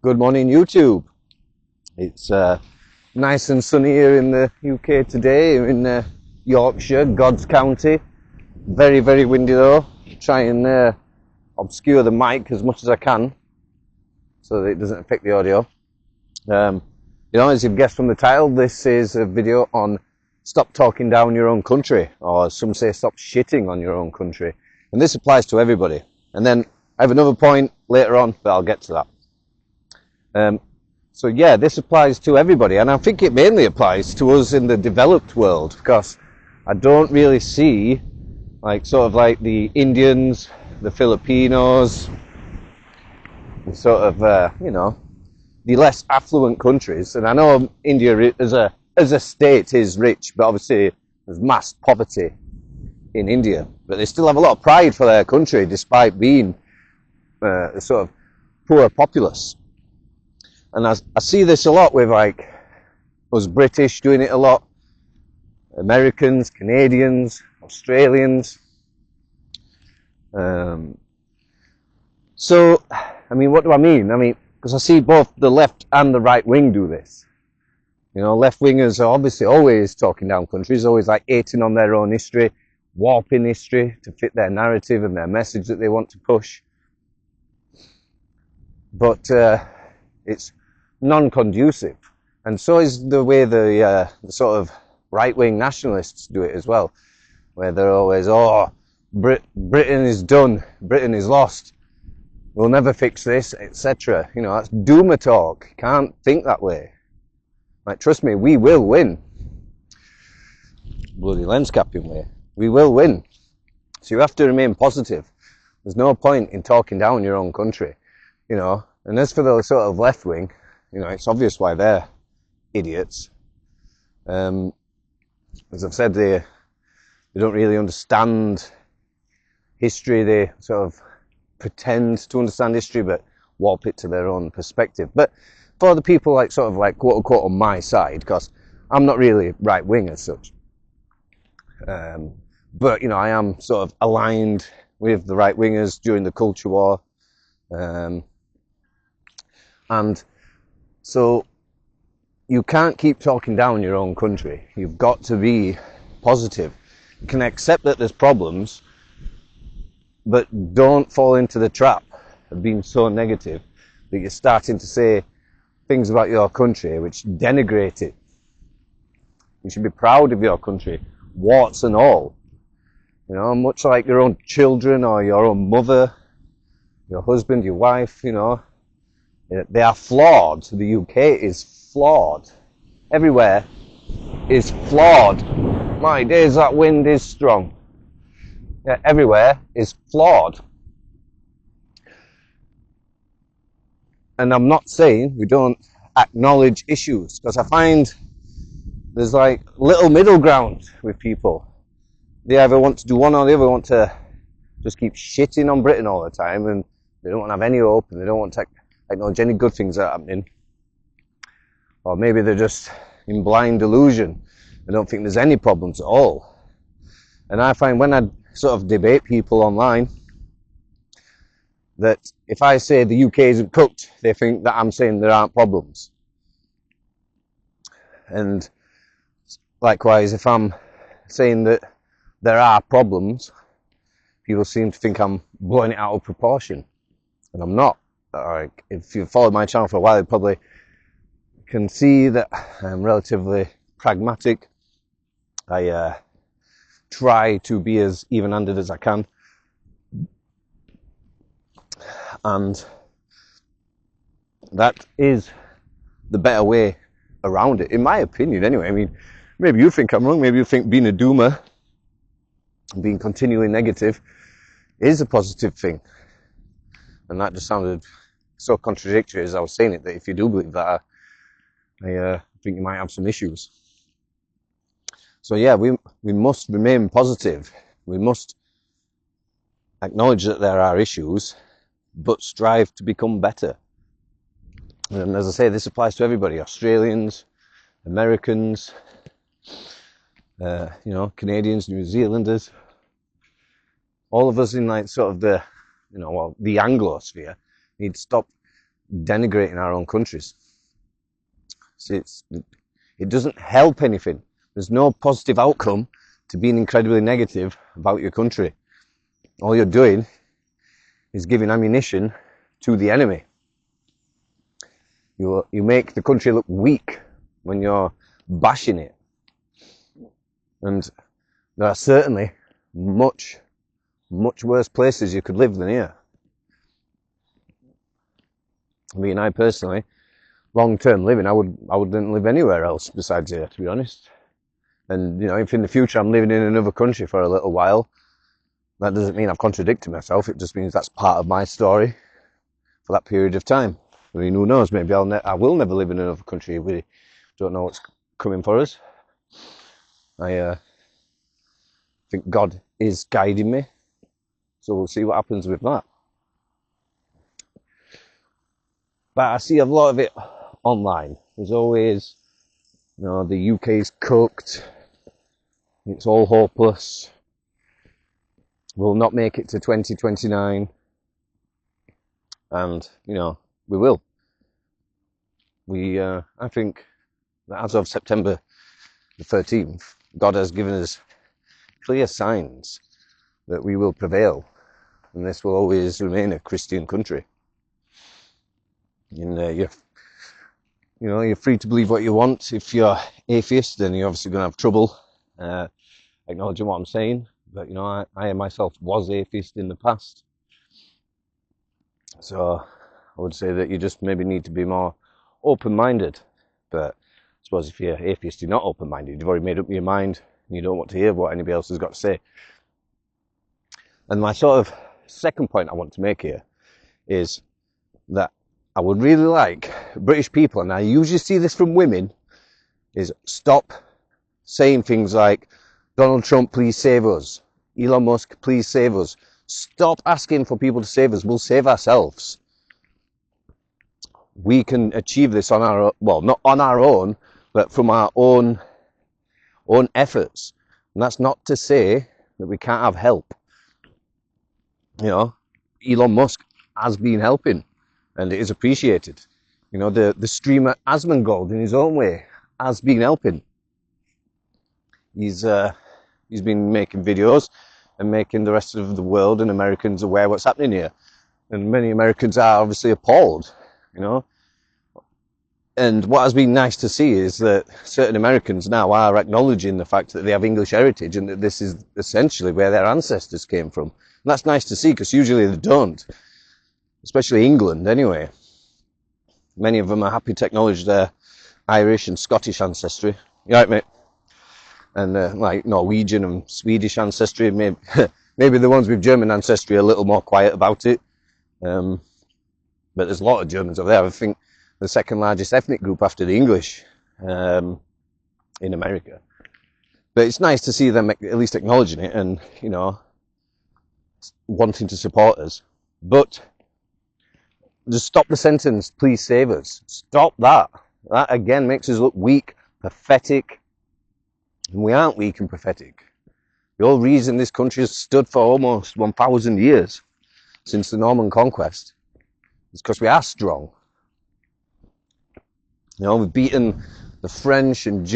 Good morning, YouTube. It's nice and sunny here in the UK today, in Yorkshire, God's County. Very, very windy though. Try and obscure the mic as much as I can so that it doesn't affect the audio. As you've guessed from the title, this is a video on stop talking down your own country, or some say stop shitting on your own country. And this applies to everybody. And then I have another point later on, but I'll get to that. So yeah, this applies to everybody, and I think it mainly applies to us in the developed world, because I don't really see like the Indians, the Filipinos, the sort of the less affluent countries. And I know India as a state is rich, but obviously there's mass poverty in India, but they still have a lot of pride for their country despite being a sort of poor populace. And I see this a lot with like us British doing it a lot, Americans, Canadians, Australians. So, I mean, what do I mean? I mean, because I see both the left and the right wing do this. You know, left wingers are obviously always talking down countries, always like hating on their own history, warping history to fit their narrative and their message that they want to push. But it's non-conducive, and so is the way the sort of right-wing nationalists do it as well, where they're always, Britain is done, Britain is lost, we'll never fix this, etc. You know, that's doomer talk. You can't think that way. Like, trust me, we will win. Bloody lens capping way. We will win. So you have to remain positive. There's no point in talking down your own country, you know. And as for the sort of left wing, you know, it's obvious why they're idiots. As I've said, they don't really understand history. They sort of pretend to understand history, but warp it to their own perspective. But for the people like sort of like quote unquote on my side, because I'm not really right wing as such, but you know, I am sort of aligned with the right wingers during the culture war, and so you can't keep talking down your own country. You've got to be positive. You can accept that there's problems, but don't fall into the trap of being so negative that you're starting to say things about your country which denigrate it. You should be proud of your country, warts and all. You know, much like your own children or your own mother, your husband, your wife, you know. They are flawed. The UK is flawed. Everywhere is flawed. My days, that wind is strong. Yeah, everywhere is flawed. And I'm not saying we don't acknowledge issues, because I find there's like little middle ground with people. They either want to do one or the other, want to just keep shitting on Britain all the time, and they don't want to have any hope, and they don't want to acknowledge any good things that are happening. Or maybe they're just in blind delusion and don't think there's any problems at all. And I find when I sort of debate people online, that if I say the UK isn't cooked, they think that I'm saying there aren't problems. And likewise, if I'm saying that there are problems, people seem to think I'm blowing it out of proportion. And I'm not. Like, if you've followed my channel for a while, you probably can see that I'm relatively pragmatic. I try to be as even-handed as I can, and that is the better way around it, in my opinion anyway. I mean, maybe you think I'm wrong, maybe you think being a doomer, being continually negative, is a positive thing, and that just sounded so contradictory as I was saying it, that if you do believe that, I think you might have some issues. So yeah, we must remain positive. We must acknowledge that there are issues, but strive to become better. And as I say, this applies to everybody: Australians, Americans, Canadians, New Zealanders. All of us in like sort of the, the Anglosphere need to stop denigrating our own countries. So it doesn't help anything. There's no positive outcome to being incredibly negative about your country. All you're doing is giving ammunition to the enemy. You make the country look weak when you're bashing it. And there are certainly much worse places you could live than here. I mean, I personally, long-term living, I wouldn't live anywhere else besides here, to be honest. And, you know, if in the future I'm living in another country for a little while, that doesn't mean I've contradicted myself. It just means that's part of my story for that period of time. I mean, who knows? Maybe I will never live in another country. We don't know what's coming for us. I think God is guiding me, so we'll see what happens with that. But I see a lot of it online. There's always, you know, the UK's cooked. It's all hopeless. We'll not make it to 2029. And, you know, we will. I think that as of September the 13th, God has given us clear signs that we will prevail. And this will always remain a Christian country. And you're free to believe what you want. If you're atheist, then you're obviously going to have trouble acknowledging what I'm saying. But, you know, I myself was atheist in the past. So I would say that you just maybe need to be more open-minded. But I suppose if you're atheist, you're not open-minded. You've already made up your mind and you don't want to hear what anybody else has got to say. And my sort of second point I want to make here is that I would really like British people, and I usually see this from women, is stop saying things like, Donald Trump, please save us. Elon Musk, please save us. Stop asking for people to save us. We'll save ourselves. We can achieve this on our own, well, not on our own, but from our own efforts. And that's not to say that we can't have help. You know, Elon Musk has been helping, and it is appreciated. You know, the streamer Asmongold, in his own way, has been helping. He's been making videos and making the rest of the world and Americans aware what's happening here. And many Americans are obviously appalled, you know. And what has been nice to see is that certain Americans now are acknowledging the fact that they have English heritage and that this is essentially where their ancestors came from. And that's nice to see, because usually they don't. Especially England, anyway. Many of them are happy to acknowledge their Irish and Scottish ancestry. You right, mate? And like Norwegian and Swedish ancestry. Maybe the ones with German ancestry are a little more quiet about it. But there's a lot of Germans over there. I think the second largest ethnic group after the English in America. But it's nice to see them at least acknowledging it and, you know, wanting to support us. But just stop the sentence, please save us. Stop that. That, again, makes us look weak, pathetic. And we aren't weak and pathetic. The whole reason this country has stood for almost 1,000 years, since the Norman Conquest, is because we are strong. You know, we've beaten the French and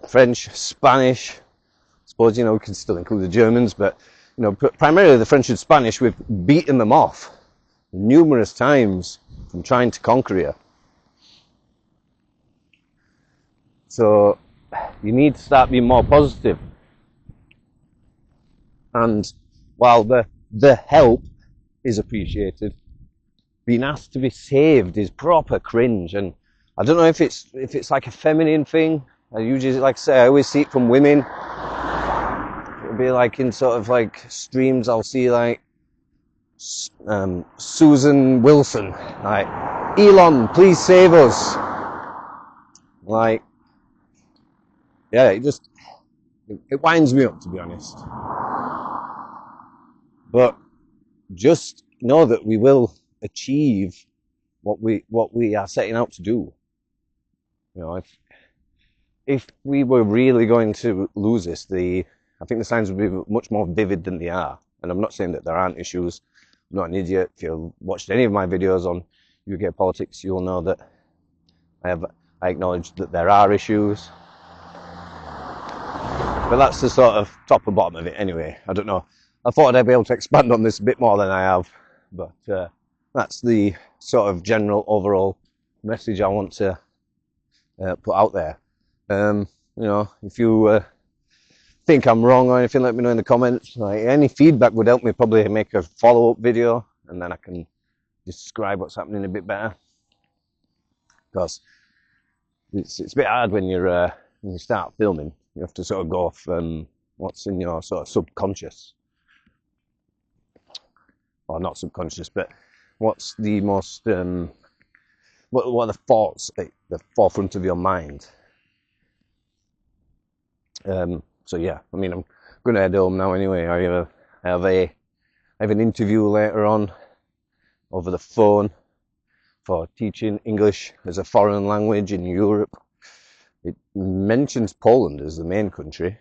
French, Spanish. I suppose, you know, we can still include the Germans, but, you know, primarily the French and Spanish, we've beaten them off numerous times from trying to conquer you. So you need to start being more positive. And while the help is appreciated, being asked to be saved is proper cringe. And I don't know if it's like a feminine thing. I usually, like I say, I always see it from women. It'll be like in sort of like streams, I'll see like Susan Wilson, like, Elon, please save us. Like, yeah, it winds me up, to be honest. But just know that we will achieve what we are setting out to do. You know, if we were really going to lose this, I think the signs would be much more vivid than they are. And I'm not saying that there aren't issues. I'm not an idiot. If you've watched any of my videos on UK politics, you'll know that I acknowledge that there are issues, but that's the sort of top and bottom of it anyway. I don't know. I thought I'd be able to expand on this a bit more than I have, but that's the sort of general overall message I want to put out there. If you think I'm wrong or anything, let me know in the comments. Like, any feedback would help me probably make a follow-up video, and then I can describe what's happening a bit better. Because it's a bit hard when you start filming. You have to sort of go off what's in your sort of subconscious, or not subconscious, but what's the most what are the thoughts at the forefront of your mind. So yeah, I mean, I'm going to head home now anyway. I have an interview later on over the phone for teaching English as a foreign language in Europe. It mentions Poland as the main country,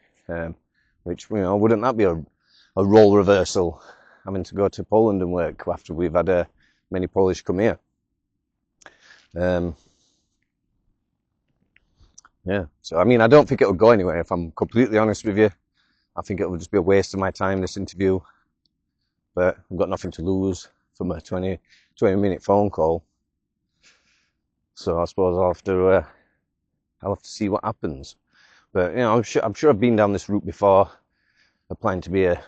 which, wouldn't that be a role reversal, having to go to Poland and work after we've had many Polish come here. Yeah, so I mean, I don't think it'll go anywhere, if I'm completely honest with you. I think it will just be a waste of my time, this interview. But I've got nothing to lose from a 20-minute phone call. So I suppose I'll have to see what happens. But I'm sure I've been down this route before, applying to be an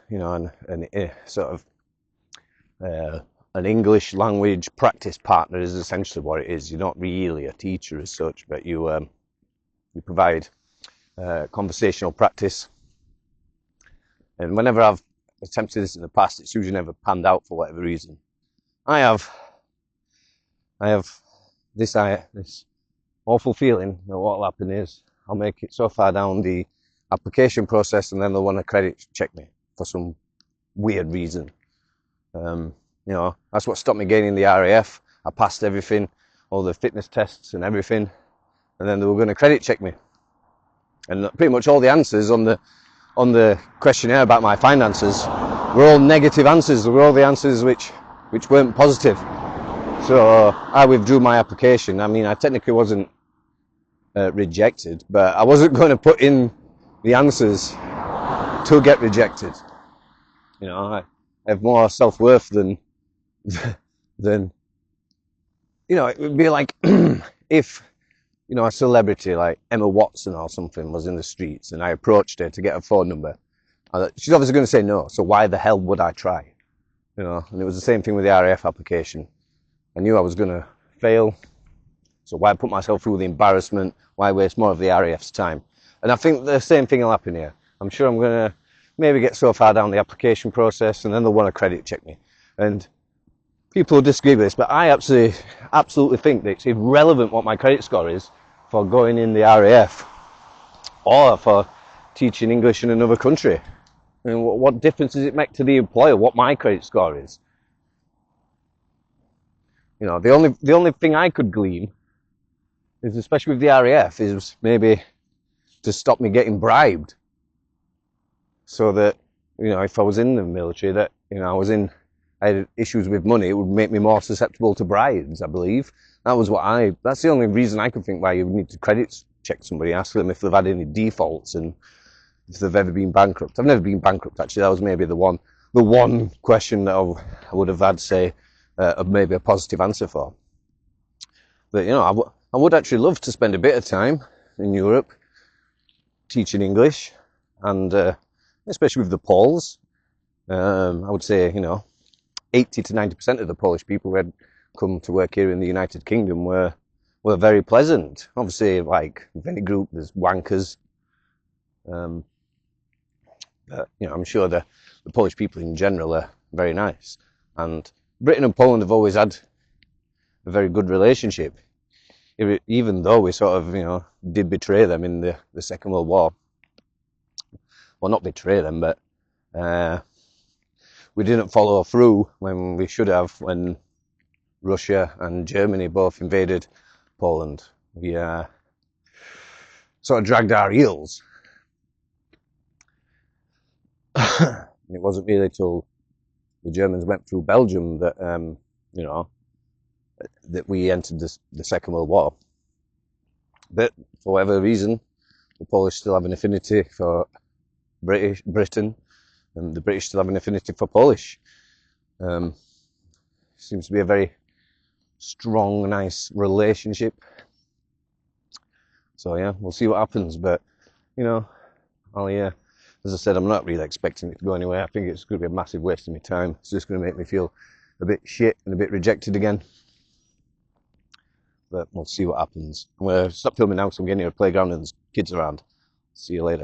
English language practice partner is essentially what it is. You're not really a teacher as such, but you provide conversational practice. And whenever I've attempted this in the past, it's usually never panned out for whatever reason. I have this awful feeling that what will happen is I'll make it so far down the application process, and then they'll want to credit check me for some weird reason. That's what stopped me gaining the RAF. I passed everything, all the fitness tests and everything, and then they were going to credit check me. And pretty much all the answers on the questionnaire about my finances were all negative answers. They were all the answers which weren't positive. So I withdrew my application. I mean, I technically wasn't rejected, but I wasn't going to put in the answers to get rejected. I have more self-worth than it would be like if a celebrity like Emma Watson or something was in the streets and I approached her to get her phone number. She's obviously going to say no, so why the hell would I try? And it was the same thing with the RAF application. I knew I was going to fail, so why put myself through the embarrassment? Why waste more of the RAF's time? And I think the same thing will happen here. I'm sure I'm going to maybe get so far down the application process, and then they'll want to credit check me. And people will disagree with this, but I absolutely think that it's irrelevant what my credit score is for going in the RAF or for teaching English in another country. And what difference does it make to the employer what my credit score is? The only thing I could glean is, especially with the RAF, is maybe to stop me getting bribed. So that, if I was in the military, that, I had issues with money, it would make me more susceptible to bribes, I believe. That's the only reason I could think why you would need to credit check somebody, ask them if they've had any defaults and if they've ever been bankrupt. I've never been bankrupt, actually. That was maybe the one question that I would have had, maybe a positive answer for. But, I would actually love to spend a bit of time in Europe teaching English, and especially with the Poles. I would say, 80 to 90% of the Polish people who had come to work here in the United Kingdom were very pleasant. Obviously, like with any group, there's wankers. But, I'm sure the Polish people in general are very nice. And Britain and Poland have always had a very good relationship, even though we sort of, did betray them in the Second World War. Well, not betray them, but we didn't follow through when we should have, when Russia and Germany both invaded Poland. We sort of dragged our heels. It wasn't really till the Germans went through Belgium that, that we entered the Second World War. But for whatever reason, the Polish still have an affinity for Britain, and the British still have an affinity for Polish. Seems to be a very strong, nice relationship. So yeah, we'll see what happens. But you know, as I said, I'm not really expecting it to go anywhere. I think it's going to be a massive waste of my time. It's just going to make me feel a bit shit and a bit rejected again. But we'll see what happens. I'm going to stop filming now because I'm getting near a playground and there's kids around. See you later.